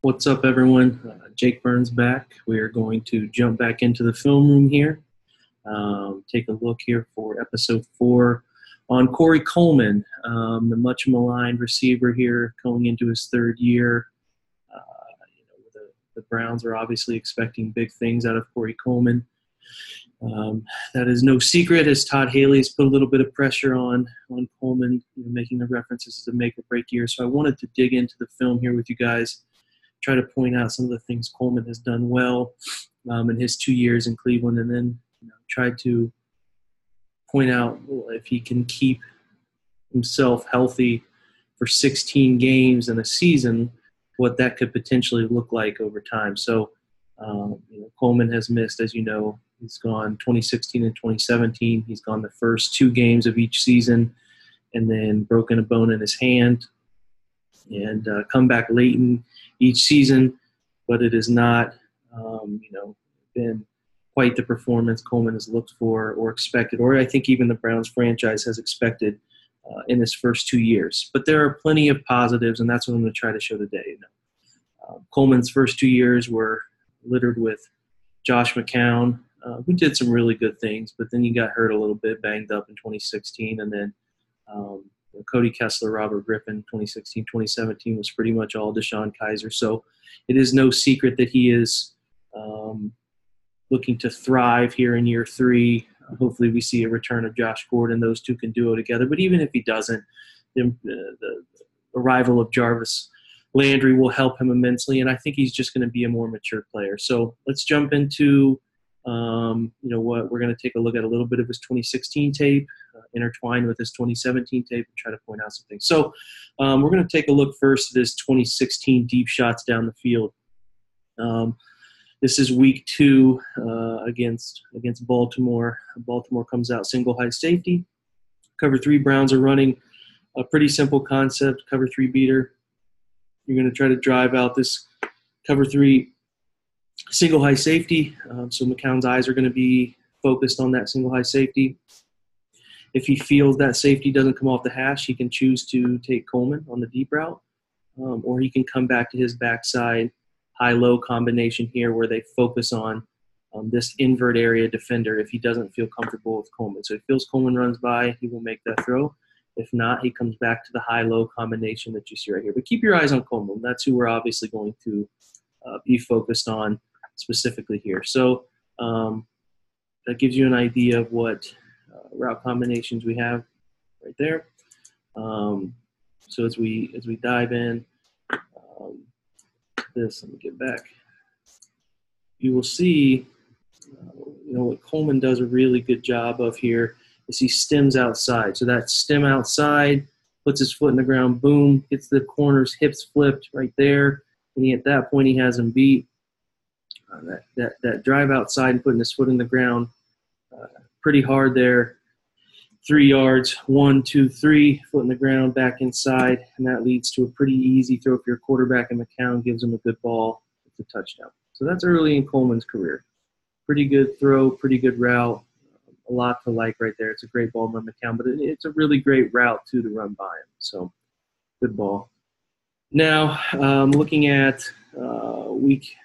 What's up, everyone? Jake Burns back. We're going to jump back into the film room here. Take a look here for episode 4 on Corey Coleman, the much maligned receiver here going into his third year. The Browns are obviously expecting big things out of Corey Coleman. That is no secret, as Todd Haley has put a little bit of pressure on Coleman, making the references to make or break year. So I wanted to dig into the film here with you guys, try to point out some of the things Coleman has done well in his 2 years in Cleveland, and then try to point out if he can keep himself healthy for 16 games in a season, what that could potentially look like over time. So Coleman has missed, as you know, he's gone 2016 and 2017. He's gone the first 2 games of each season and then broken a bone in his hand and come back late in each season, but it has not, been quite the performance Coleman has looked for or expected, or I think even the Browns franchise has expected in his first 2 years. But there are plenty of positives, and that's what I'm going to try to show today. Coleman's first 2 years were littered with Josh McCown, who did some really good things, but then he got hurt a little bit, banged up in 2016, and then Cody Kessler, Robert Griffin, 2016, 2017 was pretty much all Deshaun Kaiser. So it is no secret that he is looking to thrive here in year 3. Hopefully we see a return of Josh Gordon. Those two can duo together. But even if he doesn't, the arrival of Jarvis Landry will help him immensely, and I think he's just going to be a more mature player. So let's jump into what we're going to take a look at a little bit of his 2016 tape, intertwined with his 2017 tape, and try to point out some things. So we're going to take a look first at his 2016 deep shots down the field. This is week 2 against Baltimore. Baltimore comes out single high safety. Cover 3 Browns are running a pretty simple concept, cover 3 beater. You're going to try to drive out this cover 3 single high safety. So McCown's eyes are going to be focused on that single high safety. If he feels that safety doesn't come off the hash, he can choose to take Coleman on the deep route, or he can come back to his backside high-low combination here where they focus on this invert area defender if he doesn't feel comfortable with Coleman. So if he feels Coleman runs by, he will make that throw. If not, he comes back to the high-low combination that you see right here. But keep your eyes on Coleman. That's who we're obviously going to be focused on specifically here. So that gives you an idea of what route combinations we have right there. So as we dive in, let me get back. You will see, what Coleman does a really good job of here is he stems outside. So that stem outside, puts his foot in the ground, boom, gets the corners, hips flipped right there. And at that point, he has him beat. That drive outside and putting his foot in the ground, pretty hard there. 3 yards, 1, 2, 3, foot in the ground, back inside, and that leads to a pretty easy throw for your quarterback, and McCown gives him a good ball. It's a touchdown. So that's early in Coleman's career. Pretty good throw, pretty good route, a lot to like right there. It's a great ball by McCown, but it's a really great route, too, to run by him. So good ball. Now, looking at week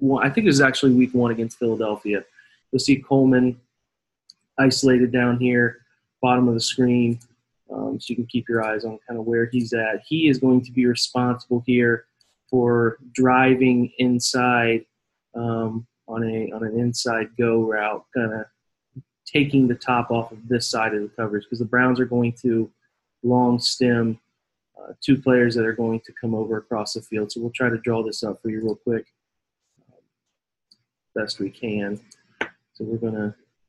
1, I think it was actually week 1 against Philadelphia. You'll see Coleman isolated down here, bottom of the screen, so you can keep your eyes on kind of where he's at. He is going to be responsible here for driving inside on an inside go route, kind of taking the top off of this side of the coverage, because the Browns are going to long stem 2 players that are going to come over across the field. So we'll try to draw this up for you real quick, best we can. So we're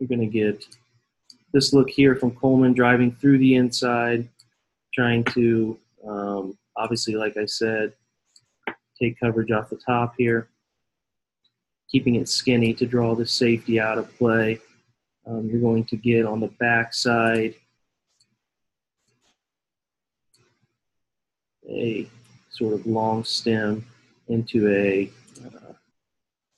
gonna get this look here from Coleman driving through the inside, trying to obviously, like I said, take coverage off the top here, keeping it skinny to draw the safety out of play. You're going to get on the backside a sort of long stem into a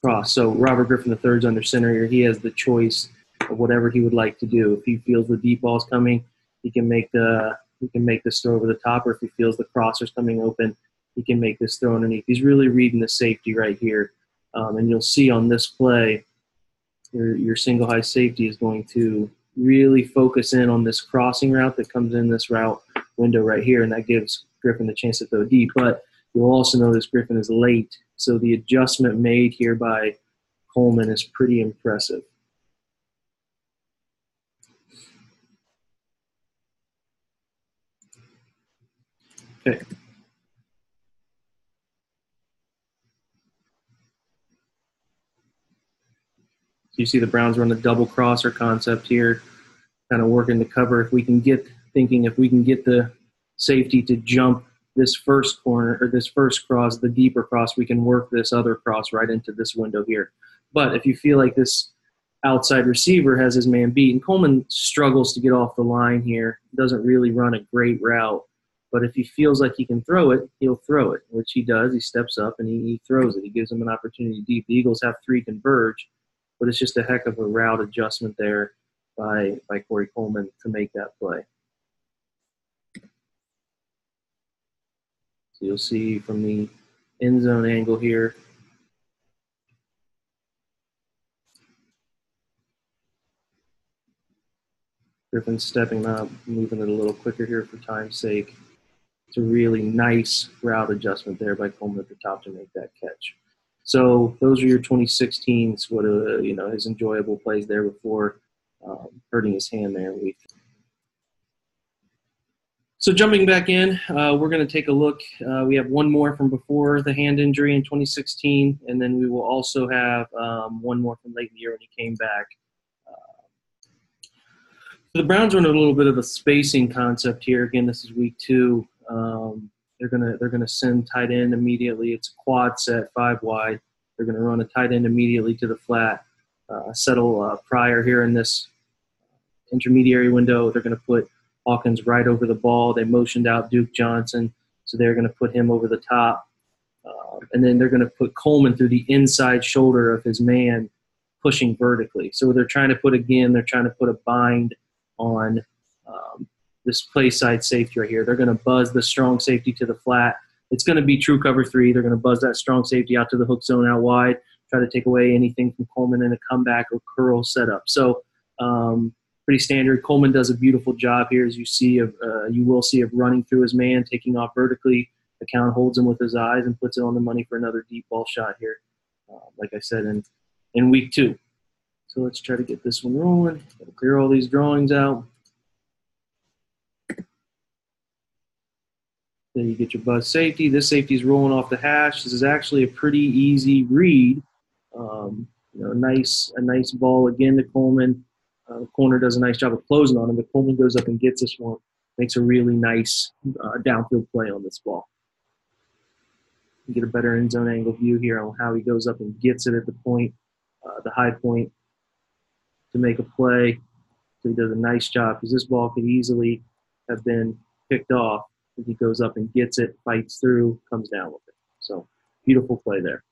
cross. So Robert Griffin III is under center here. He has the choice of whatever he would like to do. If he feels the deep ball is coming, he can make this throw over the top, or if he feels the crosser's coming open, he can make this throw underneath. He's really reading the safety right here. And you'll see on this play, your single high safety is going to really focus in on this crossing route that comes in this route window right here, and that gives Griffin the chance to throw deep. But you'll also notice Griffin is late, so the adjustment made here by Coleman is pretty impressive. Okay. So you see the Browns run a double crosser concept here, kind of working to cover. If we can get the safety to jump this first corner or this first cross, the deeper cross, we can work this other cross right into this window here. But if you feel like this outside receiver has his man beat, and Coleman struggles to get off the line here, doesn't really run a great route. But if he feels like he can throw it, he'll throw it, which he does. He steps up and he throws it. He gives him an opportunity deep. The Eagles have 3 converge, but it's just a heck of a route adjustment there by Corey Coleman to make that play. So you'll see from the end zone angle here, Griffin stepping up, moving it a little quicker here for time's sake. It's a really nice route adjustment there by Coleman at the top to make that catch. So those are your 2016s. What his enjoyable plays there before hurting his hand there. So jumping back in, we're going to take a look. We have one more from before the hand injury in 2016, and then we will also have one more from late in the year when he came back. So the Browns are in a little bit of a spacing concept here. Again, this is week 2. They're gonna send tight end immediately. It's a quad set, 5 wide. They're gonna run a tight end immediately to the flat. Settle Pryor here in this intermediary window. They're gonna put Hawkins right over the ball. They motioned out Duke Johnson, so they're gonna put him over the top. And then they're gonna put Coleman through the inside shoulder of his man, pushing vertically. So they're trying to put a bind on this play side safety right here. They're going to buzz the strong safety to the flat. It's going to be true cover 3. They're going to buzz that strong safety out to the hook zone out wide, try to take away anything from Coleman in a comeback or curl setup. So pretty standard. Coleman does a beautiful job here, as you will see of running through his man, taking off vertically. The count holds him with his eyes and puts it on the money for another deep ball shot here, like I said, in week 2. So let's try to get this one rolling. Clear all these drawings out. Then you get your buzz safety. This safety is rolling off the hash. This is actually a pretty easy read. A nice ball again to Coleman. The corner does a nice job of closing on him, but Coleman goes up and gets this one. Makes a really nice downfield play on this ball. You get a better end zone angle view here on how he goes up and gets it at the point, the high point, to make a play. So he does a nice job, because this ball could easily have been picked off. If he goes up and gets it, fights through, comes down with it. So beautiful play there.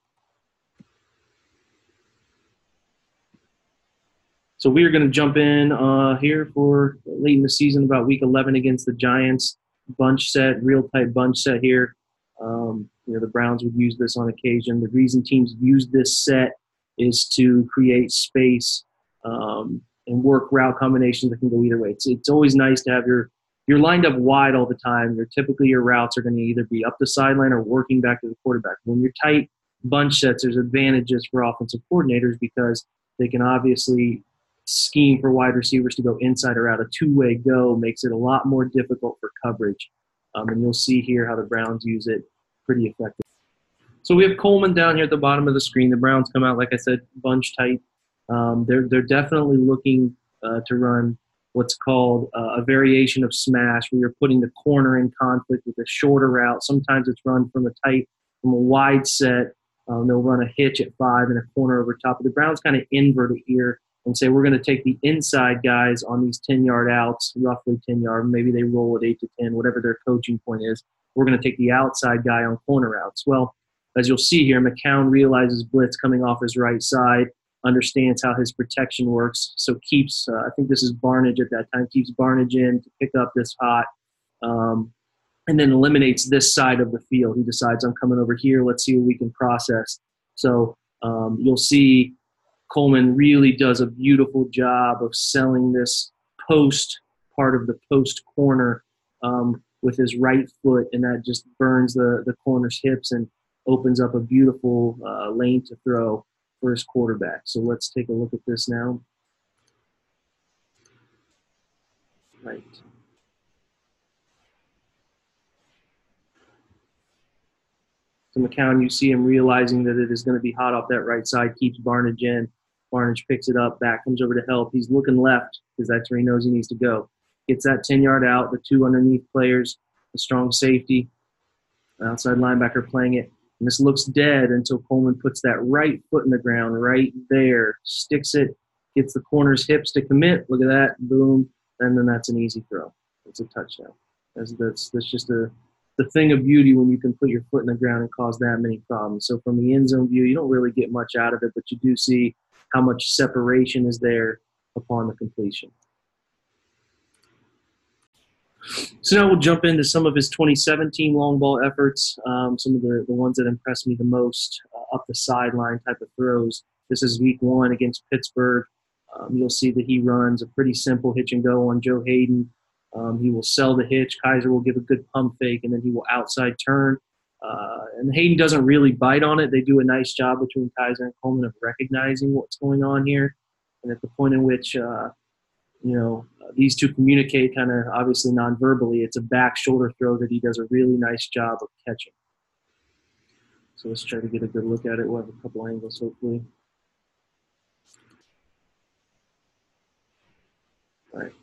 So we are going to jump in here for late in the season, about week 11 against the Giants. Bunch set, real tight bunch set here. The Browns would use this on occasion. The reason teams use this set is to create space and work route combinations that can go either way. It's always nice to have you're lined up wide all the time. Typically your routes are going to either be up the sideline or working back to the quarterback. When you're tight bunch sets, there's advantages for offensive coordinators, because they can obviously scheme for wide receivers to go inside or out. A two-way go makes it a lot more difficult for coverage. And you'll see here how the Browns use it pretty effectively. So we have Coleman down here at the bottom of the screen. The Browns come out, like I said, bunch tight. They're definitely looking to run what's called a variation of smash, where you're putting the corner in conflict with a shorter route. Sometimes it's run from a wide set. They'll run a hitch at 5 and a corner over top. But the Browns kind of invert it here and say, we're going to take the inside guys on these 10-yard outs, roughly 10-yard. Maybe they roll at 8 to 10, whatever their coaching point is. We're going to take the outside guy on corner routes. Well, as you'll see here, McCown realizes blitz coming off his right side, understands how his protection works, so keeps, I think this is Barnage at that time, keeps Barnage in to pick up this hot. and then eliminates this side of the field. He decides, I'm coming over here. Let's see what we can process. So you'll see Coleman really does a beautiful job of selling this post part of the post corner with his right foot, and that just burns the corner's hips and opens up a beautiful lane to throw for his quarterback. So let's take a look at this now. Right. So McCown, you see him realizing that it is going to be hot off that right side, keeps Barnage in. Barnage picks it up, back comes over to help. He's looking left because that's where he knows he needs to go. Gets that 10-yard out, the two underneath players, the strong safety, outside linebacker playing it. And this looks dead until Coleman puts that right foot in the ground right there, sticks it, gets the corner's hips to commit. Look at that, boom, and then that's an easy throw. It's a touchdown. That's just the thing of beauty when you can put your foot in the ground and cause that many problems. So from the end zone view, you don't really get much out of it, but you do see how much separation is there upon the completion. So now we'll jump into some of his 2017 long ball efforts, some of the ones that impressed me the most, up the sideline type of throws. This is week 1 against Pittsburgh. You'll see that he runs a pretty simple hitch and go on Joe Hayden. He will sell the hitch. Kaiser will give a good pump fake, and then he will outside turn. And Hayden doesn't really bite on it. They do a nice job between Kaiser and Coleman of recognizing what's going on here. And at the point in which, these two communicate kind of obviously non-verbally, it's a back shoulder throw that he does a really nice job of catching. So let's try to get a good look at it. We'll have a couple angles, hopefully. All right.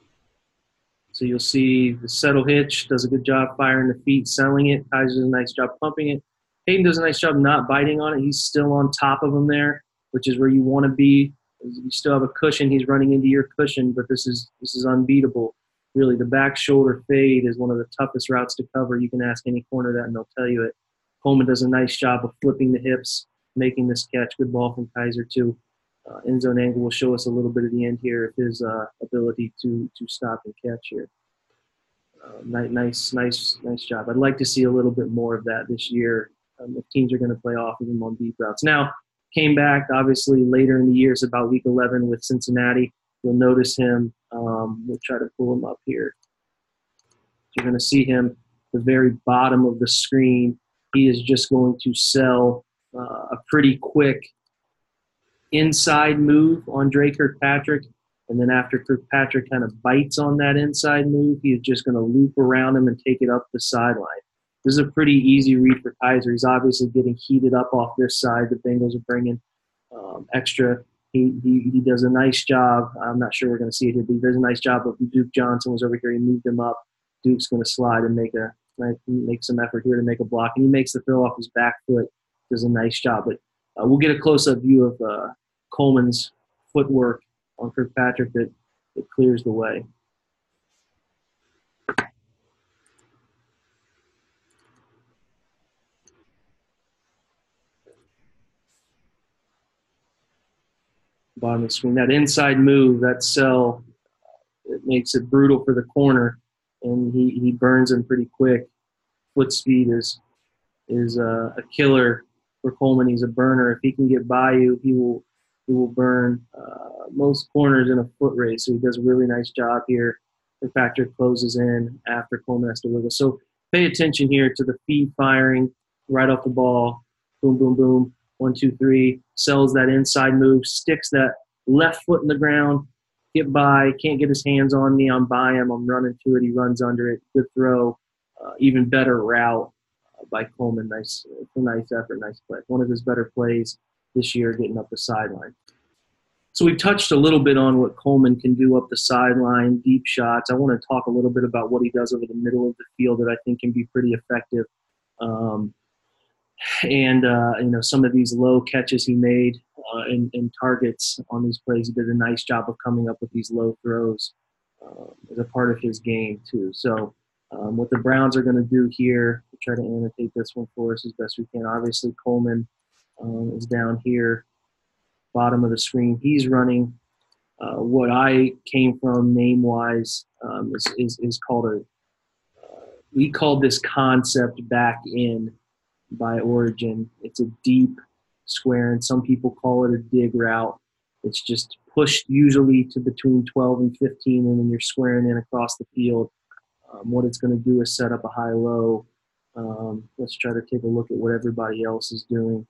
So you'll see the settle hitch, does a good job firing the feet, selling it. Kaiser does a nice job pumping it. Hayden does a nice job not biting on it. He's still on top of him there, which is where you want to be. You still have a cushion. He's running into your cushion, but this is unbeatable. Really, the back shoulder fade is one of the toughest routes to cover. You can ask any corner that, and they'll tell you it. Coleman does a nice job of flipping the hips, making this catch. Good ball from Kaiser, too. End zone angle will show us a little bit at the end here of his ability to stop and catch here. Nice job. I'd like to see a little bit more of that this year if teams are going to play off of him on deep routes. Now, came back, obviously, later in the year. It's about week 11 with Cincinnati. You'll notice him. We'll try to pull him up here. You're going to see him at the very bottom of the screen. He is just going to sell a pretty quick inside move on Dre Kirkpatrick. And then after Kirkpatrick kind of bites on that inside move, he is just going to loop around him and take it up the sideline. This is a pretty easy read for Kaiser. He's obviously getting heated up off this side. The Bengals are bringing extra. He does a nice job. I'm not sure we're going to see it here, but he does a nice job of Duke Johnson was over here. He moved him up. Duke's going to slide and make some effort here to make a block. And he makes the throw off his back foot. Does a nice job. But we'll get a close-up view of Coleman's footwork on Kirkpatrick that clears the way. Bottom of the screen. That inside move, that sell, it makes it brutal for the corner, and he burns him pretty quick. Foot speed is a killer for Coleman. He's a burner. If he can get by you, he will burn most corners in a foot race. So he does a really nice job here. Kirkpatrick closes in after Coleman has to wiggle. So pay attention here to the feed firing right off the ball. Boom, boom, boom. 1, 2, 3. Sells that inside move. Sticks that left foot in the ground. Get by. Can't get his hands on me. I'm by him. I'm running to it. He runs under it. Good throw. Even better route by Coleman. Nice effort. Nice play. One of his better plays this year getting up the sideline. So we've touched a little bit on what Coleman can do up the sideline, deep shots. I want to talk a little bit about what he does over the middle of the field that I think can be pretty effective. Some of these low catches he made in targets on these plays, he did a nice job of coming up with these low throws as a part of his game too. So what the Browns are going to do here, we'll try to annotate this one for us as best we can. Obviously, Coleman is down here, bottom of the screen. He's running what I came from name-wise is called we called this concept back in by origin. It's a deep square, and some people call it a dig route. It's just pushed usually to between 12 and 15, and then you're squaring in across the field. What it's going to do is set up a high-low. Let's try to take a look at what everybody else is doing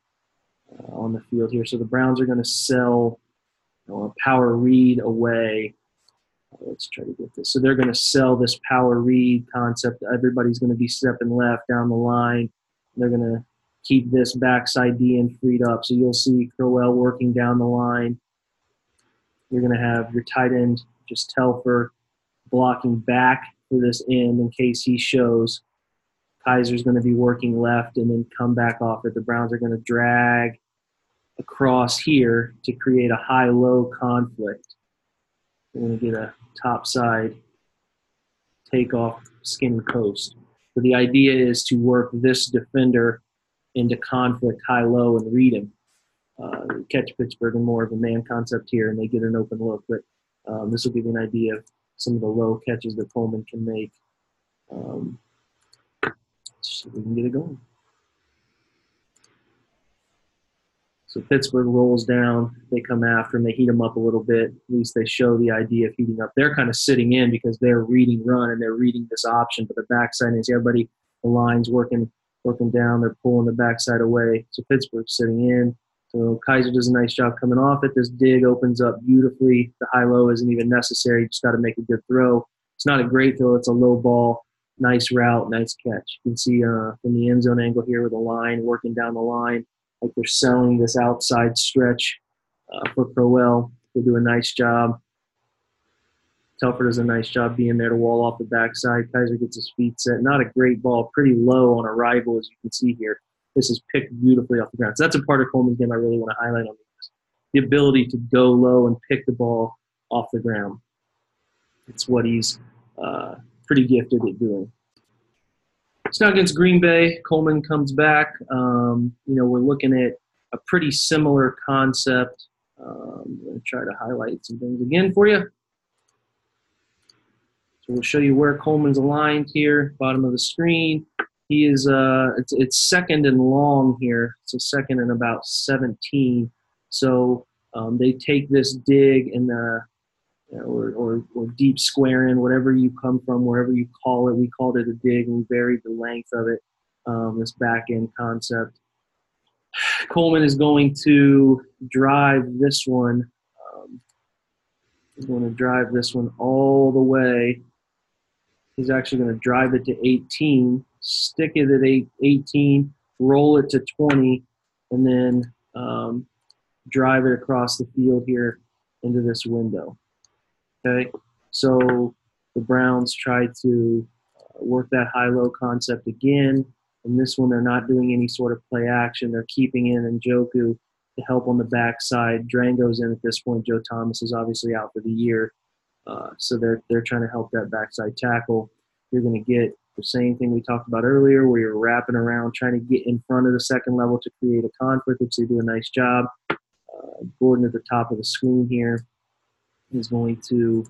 on the field here. So the Browns are going to sell a power read away. Let's try to get this. So they're going to sell this power read concept. Everybody's going to be stepping left down the line. They're going to keep this backside D end freed up. So you'll see Crowell working down the line. You're going to have your tight end, just Telfer, blocking back for this end in case he shows. Kaiser's going to be working left and then come back off it. The Browns are going to drag across here to create a high-low conflict. We're going to get a topside takeoff skinny post. So the idea is to work this defender into conflict high-low and read him. Catch Pittsburgh in more of a man concept here, and they get an open look. But this will give you an idea of some of the low catches that Coleman can make. So we can get it going. So Pittsburgh rolls down. They come after him. They heat him up a little bit. At least they show the idea of heating up. They're kind of sitting in because they're reading run and they're reading this option. But the backside is everybody, the line's working down. They're pulling the backside away. So Pittsburgh's sitting in. So Kaiser does a nice job coming off it. This dig opens up beautifully. The high-low isn't even necessary. You just got to make a good throw. It's not a great throw. It's a low ball. Nice route, nice catch. You can see from the end zone angle here with the line working down the line, like they're selling this outside stretch for Crowell. They do a nice job. Telfer does a nice job being there to wall off the backside. Kaiser gets his feet set. Not a great ball, pretty low on arrival, as you can see here. This is picked beautifully off the ground. So that's a part of Coleman's game I really want to highlight on this. The ability to go low and pick the ball off the ground. It's what he's pretty gifted at doing. It's now against Green Bay. Coleman comes back. We're looking at a pretty similar concept. I'm going to try to highlight some things again for you. So we'll show you where Coleman's aligned here, bottom of the screen. He is, it's second and long here. It's a second and about 17. So they take this dig and or deep square in, whatever you come from, wherever you call it. We called it a dig, and we varied the length of it, this back end concept. Coleman is going to drive this one. He's going to drive this one all the way. He's actually going to drive it to 18, stick it at 18, roll it to 20, and then drive it across the field here into this window. Okay, so the Browns try to work that high-low concept again. And this one, they're not doing any sort of play action. They're keeping in Njoku to help on the backside. Drango's in at this point. Joe Thomas is obviously out for the year. So they're trying to help that backside tackle. You're going to get the same thing we talked about earlier, where you're wrapping around, trying to get in front of the second level to create a conflict, which they do a nice job. Gordon at the top of the screen here is going to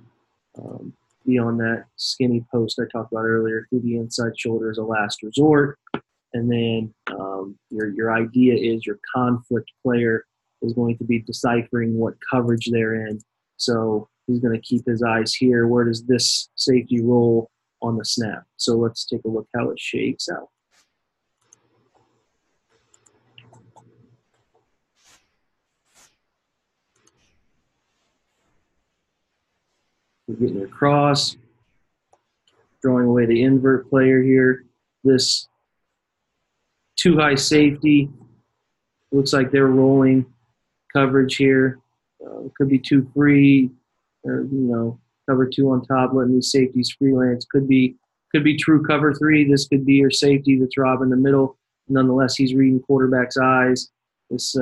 be on that skinny post I talked about earlier through the inside shoulder as a last resort. And then your idea is your conflict player is going to be deciphering what coverage they're in. So he's going to keep his eyes here. Where does this safety roll on the snap? So let's take a look how it shakes out. We're getting across, drawing away the invert player here. This too high safety, looks like they're rolling coverage here. Could be too free, or cover two on top, letting these safeties freelance. Could be true cover three. This could be your safety that's robbing the middle. Nonetheless, he's reading quarterback's eyes. This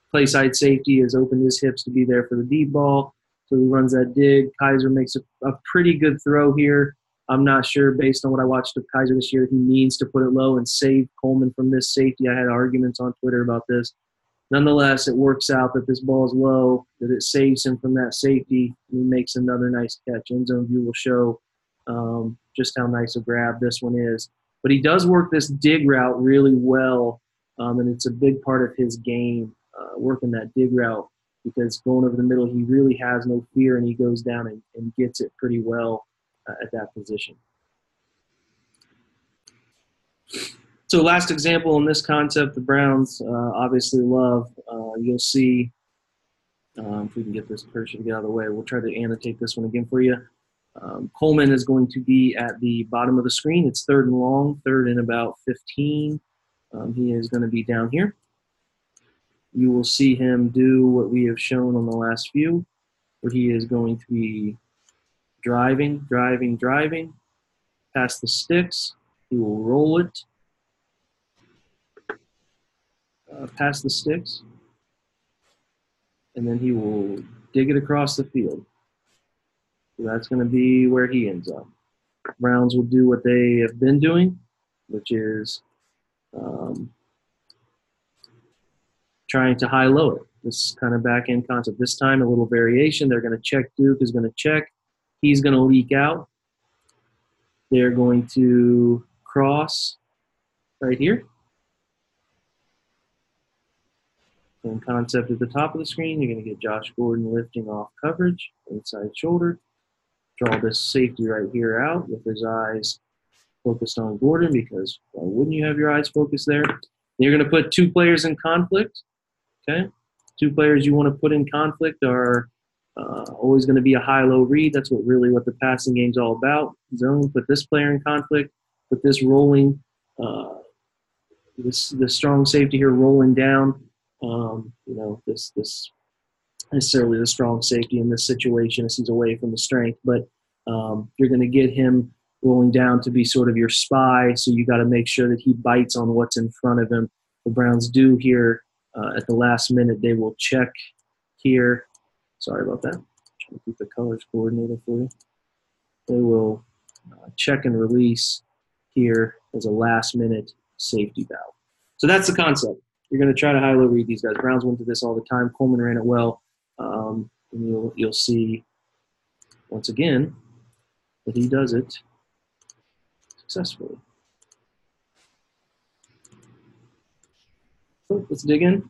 play side safety has opened his hips to be there for the deep ball. So he runs that dig. Kaiser makes a pretty good throw here. I'm not sure, based on what I watched of Kaiser this year, he needs to put it low and save Coleman from this safety. I had arguments on Twitter about this. Nonetheless, it works out that this ball is low, that it saves him from that safety, and he makes another nice catch. End zone view will show just how nice a grab this one is. But he does work this dig route really well, and it's a big part of his game, working that dig route, because going over the middle, he really has no fear, and he goes down and gets it pretty well at that position. So last example in this concept, the Browns obviously love. You'll see, if we can get this cursor to get out of the way, we'll try to annotate this one again for you. Coleman is going to be at the bottom of the screen. It's 3rd and long, 3rd and about 15. He is going to be down here. You will see him do what we have shown on the last few, where he is going to be driving, past the sticks. He will roll it past the sticks, and then he will dig it across the field. So that's going to be where he ends up. Browns will do what they have been doing, which is trying to high-low it. This kind of back-end concept. This time, a little variation. They're going to check. Duke is going to check. He's going to leak out. They're going to cross right here. And concept at the top of the screen, you're going to get Josh Gordon lifting off coverage, inside shoulder. Draw this safety right here out with his eyes focused on Gordon, because why wouldn't you have your eyes focused there? You're going to put 2 players in conflict. Okay, 2 players you want to put in conflict are always going to be a high-low read. That's what the passing game's all about. Zone, put this player in conflict, put this rolling, the strong safety here rolling down. This necessarily the strong safety in this situation as he's away from the strength, but you're going to get him rolling down to be sort of your spy, so you got to make sure that he bites on what's in front of him. The Browns do here at the last minute. They will check here. Sorry about that. I'm trying to keep the colors coordinated for you. They will check and release here as a last-minute safety valve. So that's the concept. You're going to try to high-low read these guys. Browns went to this all the time. Coleman ran it well. And you'll see, once again, that he does it successfully. So let's dig in.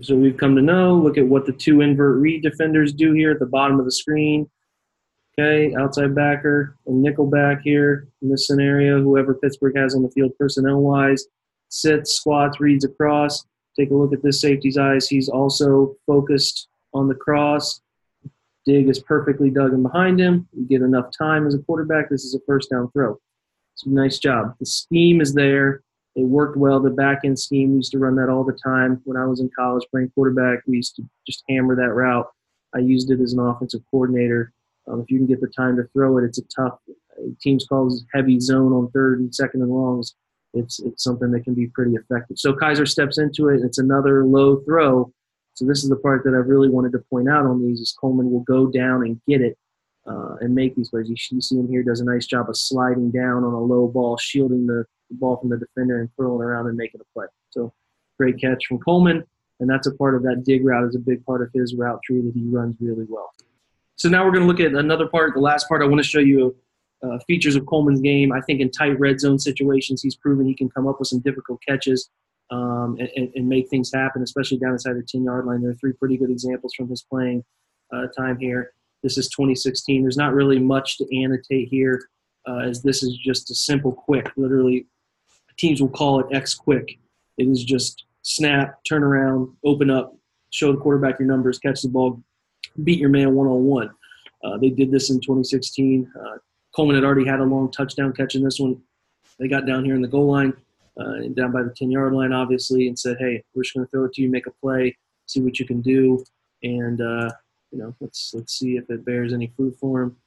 So we've come to know, look at what the 2 invert read defenders do here at the bottom of the screen. Okay, outside backer and nickel back here in this scenario, whoever Pittsburgh has on the field personnel-wise, sits, squats, reads across. Take a look at this safety's eyes. He's also focused on the cross. Dig is perfectly dug in behind him. You get enough time as a quarterback. This is a first down throw. So nice job. The scheme is there. It worked well. The back-end scheme, we used to run that all the time. When I was in college playing quarterback, we used to just hammer that route. I used it as an offensive coordinator. If you can get the time to throw it, it's a tough – teams call it heavy zone on 3rd and 2nd and longs. It's something that can be pretty effective. So Kaiser steps into it. It's another low throw. So this is the part that I really wanted to point out on these, is Coleman will go down and get it and make these plays. You see him here, does a nice job of sliding down on a low ball, shielding the ball from the defender and throwing it around and making a play. So great catch from Coleman, and that's a part of that dig route, is a big part of his route tree that he runs really well. So now we're going to look at another part, the last part. I want to show you features of Coleman's game. I think in tight red zone situations, he's proven he can come up with some difficult catches and make things happen, especially down inside the 10-yard line. There are 3 pretty good examples from his playing time here. This is 2016. There's not really much to annotate here, as this is just a simple quick. Literally, teams will call it X quick. It is just snap, turn around, open up, show the quarterback your numbers, catch the ball, beat your man one-on-one. They did this in 2016. Coleman had already had a long touchdown catch in this one. They got down here in the goal line, and down by the 10-yard line, obviously, and said, hey, we're just going to throw it to you, make a play, see what you can do, and let's see if it bears any fruit for him.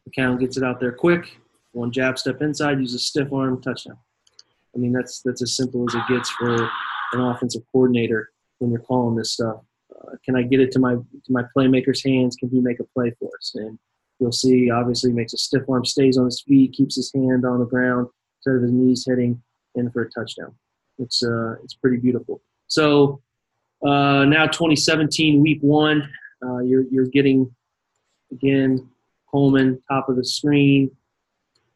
McCown gets it out there quick. 1 jab step inside, use a stiff arm, touchdown. I mean, that's as simple as it gets for an offensive coordinator when you're calling this stuff. Can I get it to my playmaker's hands? Can he make a play for us? And you'll see, obviously, he makes a stiff arm, stays on his feet, keeps his hand on the ground instead of his knees hitting in for a touchdown. It's pretty beautiful. So now 2017, week 1, you're getting Again, Coleman, top of the screen,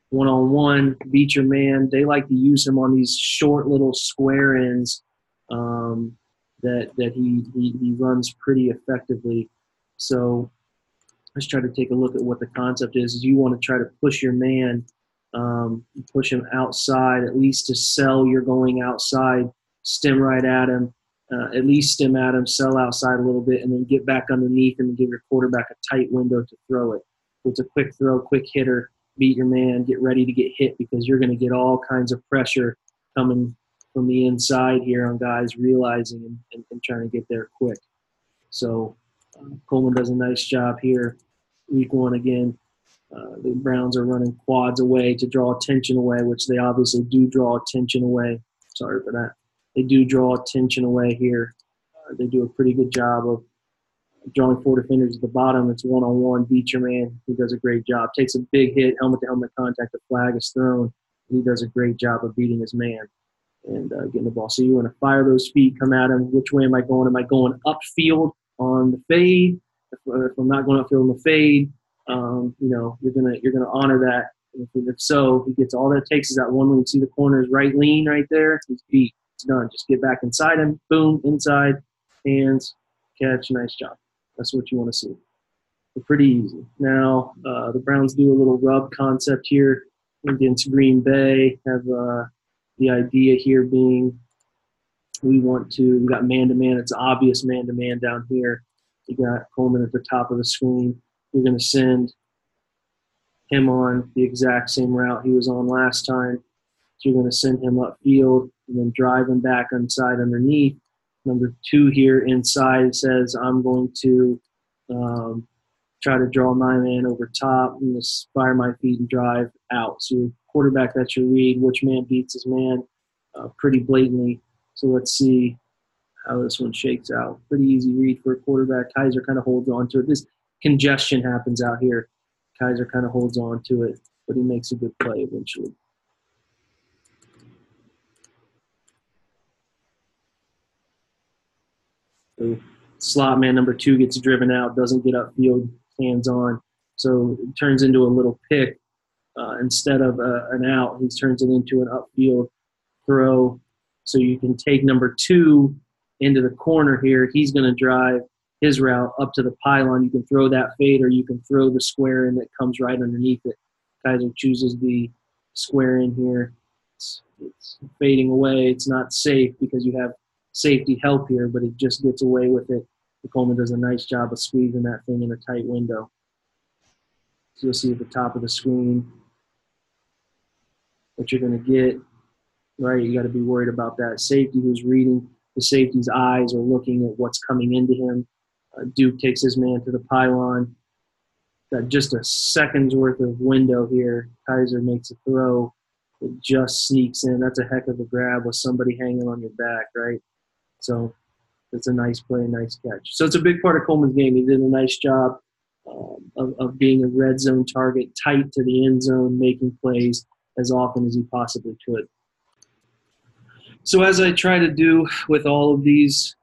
one-on-one, beat your man. They like to use him on these short little square ends that he runs pretty effectively. So let's try to take a look at what the concept is. You want to try to push your man, push him outside, at least to sell you're going outside, stem right at him, at least stem at him, sell outside a little bit, and then get back underneath him and give your quarterback a tight window to throw it. So it's a quick throw, quick hitter, beat your man, get ready to get hit because you're going to get all kinds of pressure coming from the inside here on guys realizing and trying to get there quick. So Coleman does a nice job here. Week one again. The Browns are running quads away to draw attention away, which they obviously do draw attention away. Sorry for that. They do draw attention away here. They do a pretty good job of drawing four defenders at the bottom. It's one-on-one, beat your man. He does a great job. Takes a big hit, helmet-to-helmet contact, the flag is thrown. He does a great job of beating his man and getting the ball. So you want to fire those feet, come at him. Which way am I going? Am I going upfield on the fade? If I'm not going upfield on the fade, you're gonna honor that. If so, he gets all that it takes is that one lean. See the corner's right lean right there? He's beat. It's done. Just get back inside him. Boom, inside, hands, catch. Nice job. That's what you want to see. They're pretty easy. Now the Browns do a little rub concept here against Green Bay. Have the idea here being we got man-to-man. It's obvious man-to-man down here. You got Coleman at the top of the screen. You're going to send him on the exact same route he was on last time. So you're going to send him upfield and then drive him back inside underneath. Number two here inside says, I'm going to try to draw my man over top and just fire my feet and drive out. So your quarterback, that's your read. Which man beats his man pretty blatantly. So let's see how this one shakes out. Pretty easy read for a quarterback. Kaiser kind of holds on to it. This congestion happens out here. Kaiser kind of holds on to it, but he makes a good play eventually. So slot man number two gets driven out, doesn't get upfield, hands on. So it turns into a little pick. Instead of an out, he turns it into an upfield throw. So you can take number two into the corner here. He's going to drive his route up to the pylon. You can throw that fade or you can throw the square in that comes right underneath it. Kaiser chooses the square in here. It's fading away. It's not safe because you have safety help here, but it just gets away with it. Coleman does a nice job of squeezing that thing in a tight window. So you'll see at the top of the screen what you're going to get, right? You got to be worried about that safety who's reading. The safety's eyes are looking at what's coming into him. Duke takes his man to the pylon. Got just a second's worth of window here. Kaiser makes a throw. It just sneaks in. That's a heck of a grab with somebody hanging on your back, right? So it's a nice play, nice catch. So it's a big part of Coleman's game. He did a nice job of being a red zone target, tight to the end zone, making plays as often as he possibly could. So as I try to do with all of these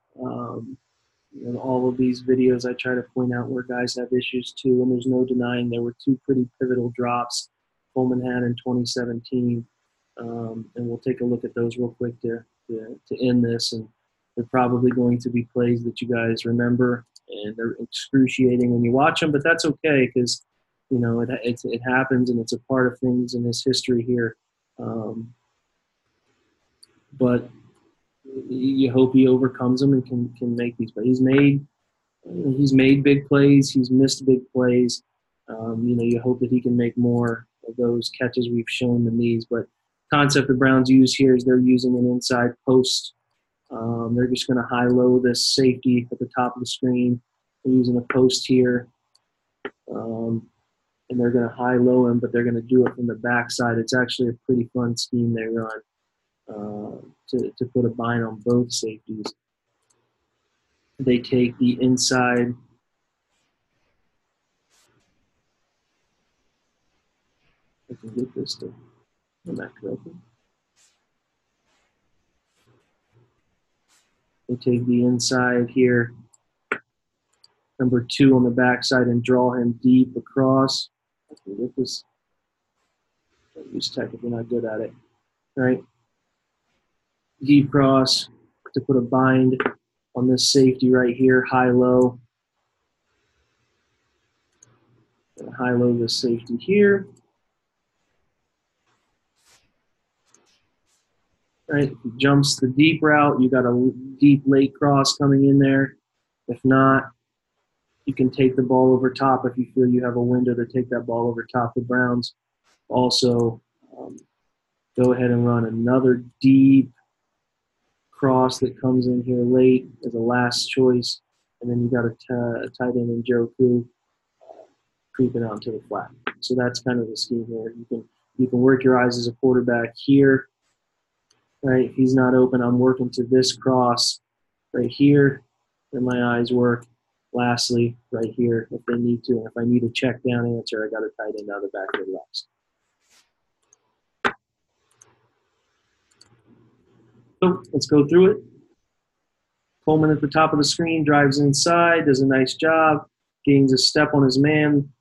videos, I try to point out where guys have issues too, and there's no denying there were two pretty pivotal drops Coleman had in 2017, and we'll take a look at those real quick to end this. And they're probably going to be plays that you guys remember, and they're excruciating when you watch them, but that's okay because it happens and it's a part of things in this history here. But you hope he overcomes them and can make these. But he's made big plays. He's missed big plays. You hope that he can make more of those catches we've shown in these. But concept the Browns use here is they're using an inside post. They're just going to high-low this safety at the top of the screen. They're using a post here. And they're going to high-low him, but they're going to do it from the backside. It's actually a pretty fun scheme they run. To put a bind on both safeties. They take the inside. I can get this to come back correctly. They take the inside here number 2 on the backside and draw him deep across. I can get this. Don't use tech if you're not good at it. All right. Deep cross to put a bind on this safety right here, high-low. High-low this safety here. Right, if he jumps the deep route, you got a deep late cross coming in there. If not, you can take the ball over top if you feel you have a window to take that ball over top. The Browns also go ahead and run another deep cross that comes in here late as a last choice. And then you got a tight end in Joku creeping out to the flat. So that's kind of the scheme here. You can work your eyes as a quarterback here. Right, if he's not open, I'm working to this cross right here. Then my eyes work. Lastly, right here, if they need to. And if I need a check down answer, I got a tight end out of the backfield last. So let's go through it. Coleman at the top of the screen, drives inside, does a nice job, gains a step on his man.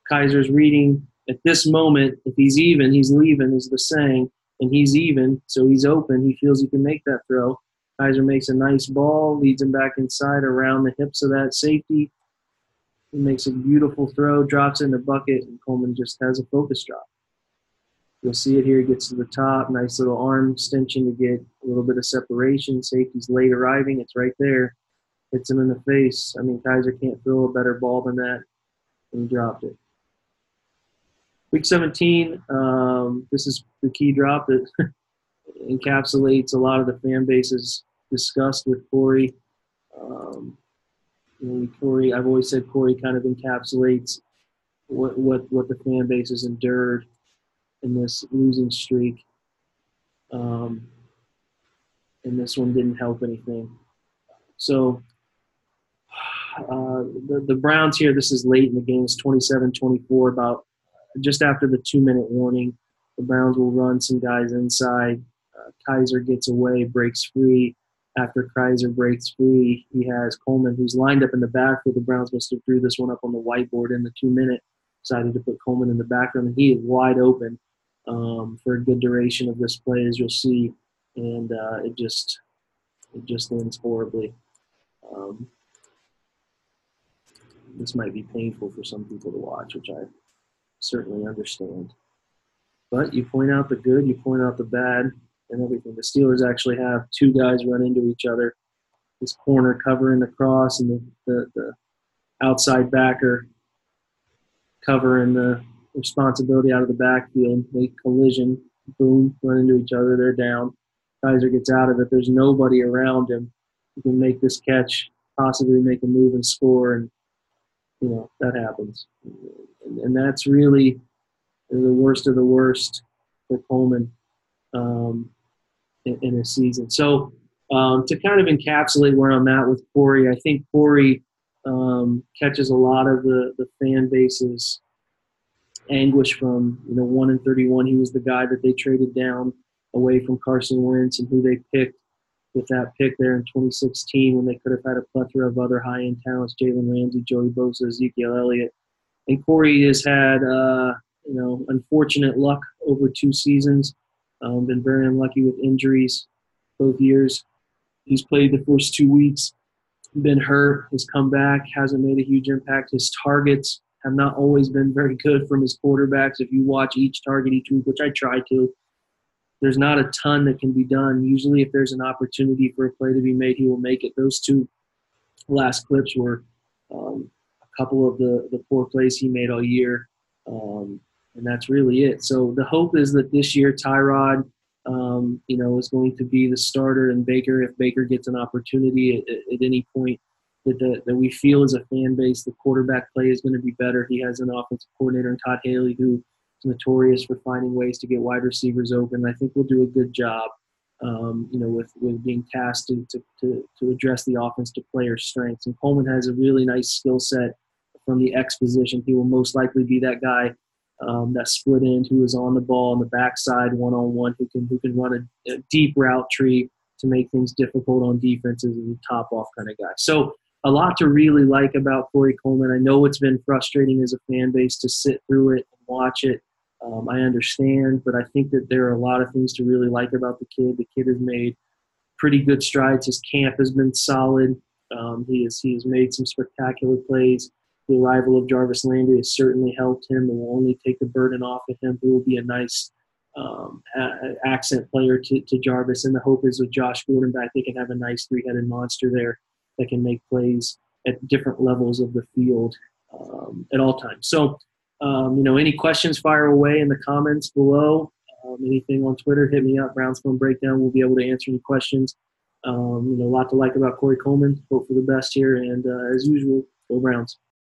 Kaiser's reading. At this moment, if he's even, he's leaving, is the saying. And he's even, so he's open. He feels he can make that throw. Kaiser makes a nice ball, leads him back inside around the hips of that safety. He makes a beautiful throw, drops it in the bucket, and Coleman just has a focus drop. You'll see it here. He gets to the top. Nice little arm extension to get a little bit of separation. Safety's late arriving. It's right there. Hits him in the face. I mean, Kaiser can't throw a better ball than that. And he dropped it. Week 17, this is the key drop that encapsulates a lot of the fan base's disgust with Corey. Corey, I've always said Corey kind of encapsulates what the fan base has endured in this losing streak. And this one didn't help anything. So the Browns here, this is late in the game. It's 27-24, about just after the 2-minute warning. The Browns will run some guys inside. Kaiser gets away, breaks free. After Kaiser breaks free, he has Coleman, who's lined up in the backfield. The Browns must have threw this one up on the whiteboard in the 2-minute, decided to put Coleman in the background, and he is wide open for a good duration of this play, as you'll see, and it just ends horribly. This might be painful for some people to watch, which I certainly understand. But you point out the good, you point out the bad, and everything. The Steelers actually have 2 guys run into each other. This corner covering the cross and the outside backer covering the responsibility out of the backfield. They collision, boom, run into each other. They're down. Kaiser gets out of it. There's nobody around him who can make this catch, possibly make a move and score, and that happens. And that's really the worst of the worst for Coleman in his season. So to kind of encapsulate where I'm at with Corey, I think Corey catches a lot of the fan base's anguish from 1-31. He was the guy that they traded down away from Carson Wentz and who they picked with that pick there in 2016 when they could have had a plethora of other high-end talents: Jalen Ramsey, Joey Bosa, Ezekiel Elliott. And Corey has had unfortunate luck over 2 seasons. Been very unlucky with injuries both years. He's played the first 2 weeks, been hurt, has come back, hasn't made a huge impact. His targets have not always been very good from his quarterbacks. If you watch each target each week, which I try to, there's not a ton that can be done. Usually if there's an opportunity for a play to be made, he will make it. Those 2 last clips were a couple of the poor plays he made all year. And that's really it. So the hope is that this year Tyrod, is going to be the starter, and Baker, if Baker gets an opportunity at any point, that we feel as a fan base the quarterback play is going to be better. He has an offensive coordinator in Todd Haley who is notorious for finding ways to get wide receivers open. I think we'll do a good job, with being tasked to address the offense to players' strengths. And Coleman has a really nice skill set from the X position. He will most likely be that guy, that split end who is on the ball on the backside one-on-one, who can run a deep route tree to make things difficult on defenses, as a top-off kind of guy. So a lot to really like about Corey Coleman. I know it's been frustrating as a fan base to sit through it and watch it. I understand, but I think that there are a lot of things to really like about the kid. The kid has made pretty good strides. His camp has been solid. He has made some spectacular plays. The arrival of Jarvis Landry has certainly helped him and will only take the burden off of him. He will be a nice accent player to Jarvis. And the hope is with Josh Gordon back, they can have a nice three-headed monster there that can make plays at different levels of the field at all times. So, any questions, fire away in the comments below. Anything on Twitter, hit me up, Browns Film Breakdown. We'll be able to answer any questions. A lot to like about Corey Coleman. Hope for the best here. And as usual, go Browns.